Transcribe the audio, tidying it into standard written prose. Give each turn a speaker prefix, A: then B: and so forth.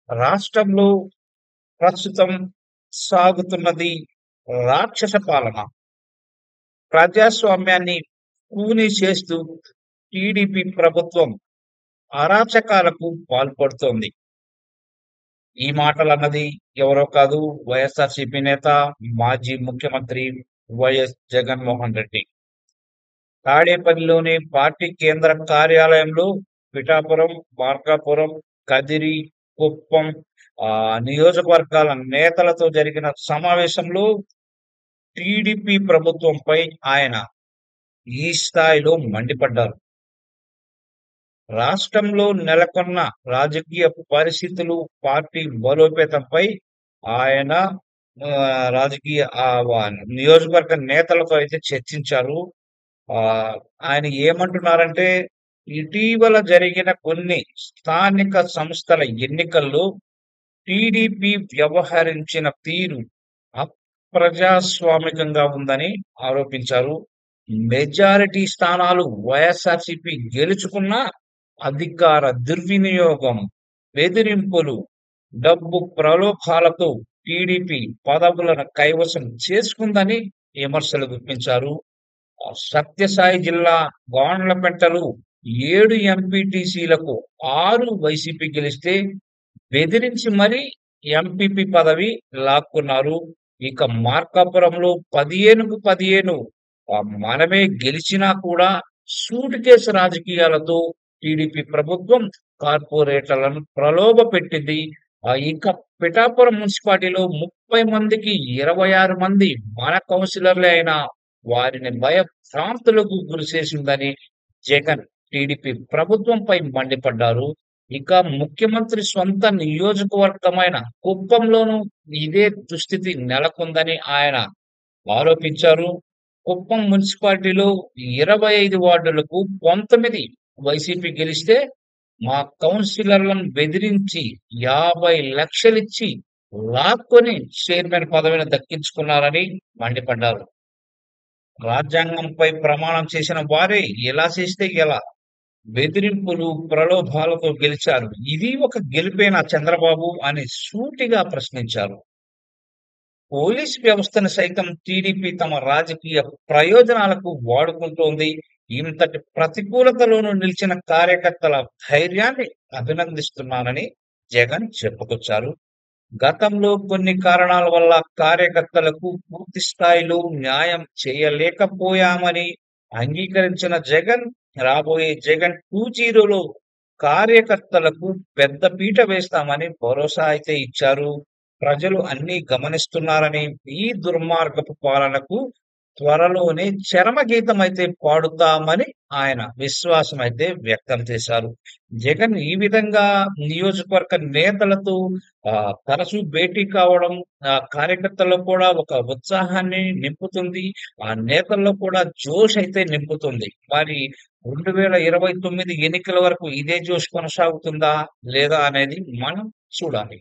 A: రాష్ట్రంలో ప్రస్తుతం సాగుతున్నది రాక్షస పాలన. ప్రజాస్వామ్యాన్ని కూనీ చేస్తూ టీడీపీ ప్రభుత్వం అరాచకాలకు పాల్పడుతోంది. ఈ మాటలన్నది ఎవరో కాదు, వైఎస్ఆర్‌సీపీ నేత, మాజీ ముఖ్యమంత్రి వైఎస్ జగన్మోహన్ రెడ్డి. తాడేపల్లిలోని పార్టీ కేంద్ర కార్యాలయంలో పిఠాపురం, మార్కాపురం, కదిరి, కుప్పం నియోజకవర్గాల నేతలతో జరిగిన సమావేశంలో టీడీపీ ప్రభుత్వంపై ఆయన ఈ స్థాయిలో మండిపడ్డారు. రాష్ట్రంలో నెలకొన్న రాజకీయ పరిస్థితులు, పార్టీ బలోపేతంపై ఆయన రాజకీయ నియోజకవర్గ నేతలతో అయితే చర్చించారు. ఆయన ఏమంటున్నారంటే, ఇటీవల జరిగిన కొన్ని స్థానిక సంస్థల ఎన్నికల్లో టీడీపీ వ్యవహరించిన తీరు అప్రజాస్వామికంగా ఉందని ఆరోపించారు. మెజారిటీ స్థానాలు వైఎస్ఆర్‌సీపీ గెలుచుకున్నా అధికార దుర్వినియోగం, బెదిరింపులు, డబ్బు ప్రలోభాలతో టీడీపీ పదవులను కైవసం చేసుకుందని విమర్శలు గుప్పించారు. సత్యసాయి జిల్లా గోండ్లపెంటలో 7 ఎంపీటీసీలకు 6 వైసీపీ గెలిస్తే బెదిరించి మరీ ఎంపీపీ పదవి లాక్కున్నారు. ఇక మార్కాపురంలో 15కు 15 మనమే గెలిచినా కూడా సూట్ కేసు రాజకీయాలతో టీడీపీ ప్రభుత్వం కార్పొరేటర్లను ప్రలోభపెట్టింది. ఇక పిఠాపురం మున్సిపాలిటీలో 30 మందికి 26 మంది మన కౌన్సిలర్లే అయినా వారిని భయభ్రాంతులకు గురిచేసిందని జగన్ టీడీపీ ప్రభుత్వంపై మండిపడ్డారు. ఇక ముఖ్యమంత్రి సొంత నియోజకవర్గమైన కుప్పంలోనూ ఇదే దుస్థితి నెలకొందని ఆయన ఆరోపించారు. కుప్పం మున్సిపాలిటీలో 25 వార్డులకు 19 వైసీపీ గెలిస్తే మా కౌన్సిలర్లను బెదిరించి 50 లక్షలిచ్చి లాక్కొని చైర్మన్ పదవిని దక్కించుకున్నారని మండిపడ్డారు. రాజ్యాంగంపై ప్రమాణం చేసిన వారే ఎలా చేస్తే ఎలా? బెదిరింపులు, ప్రలోభాలతో గెలిచారు. ఇది ఒక గెలిపేనా చంద్రబాబు అని సూటిగా ప్రశ్నించారు. పోలీస్ వ్యవస్థను సైతం టీడీపీ తమ రాజకీయ ప్రయోజనాలకు వాడుకుంటోంది. ఇంతటి ప్రతికూలతలోనూ నిలిచిన కార్యకర్తల ధైర్యాన్ని అభినందిస్తున్నానని జగన్ చెప్పుకొచ్చారు. గతంలో కొన్ని కారణాల వల్ల కార్యకర్తలకు పూర్తి స్థాయిలో న్యాయం చేయలేకపోయామని అంగీకరించిన జగన్, రాబోయే జగన్ 2.0లో కార్యకర్తలకు పెద్దపీట వేస్తామని భరోసా అయితే ఇచ్చారు. ప్రజలు అన్నీ గమనిస్తున్నారని, ఈ దుర్మార్గపు పాలనకు త్వరలోనే చరమగీతం అయితే పాడుతామని ఆయన విశ్వాసం అయితే వ్యక్తం చేశారు. జగన్ ఈ విధంగా నియోజకవర్గ నేతలతో తరచూ భేటీ కావడం కార్యకర్తల్లో కూడా ఒక ఉత్సాహాన్ని నింపుతుంది. ఆ నేతల్లో కూడా జోష్ అయితే నింపుతుంది. మరి 2029 ఎన్నికల వరకు ఇదే జోష్ కొనసాగుతుందా లేదా అనేది మనం చూడాలి.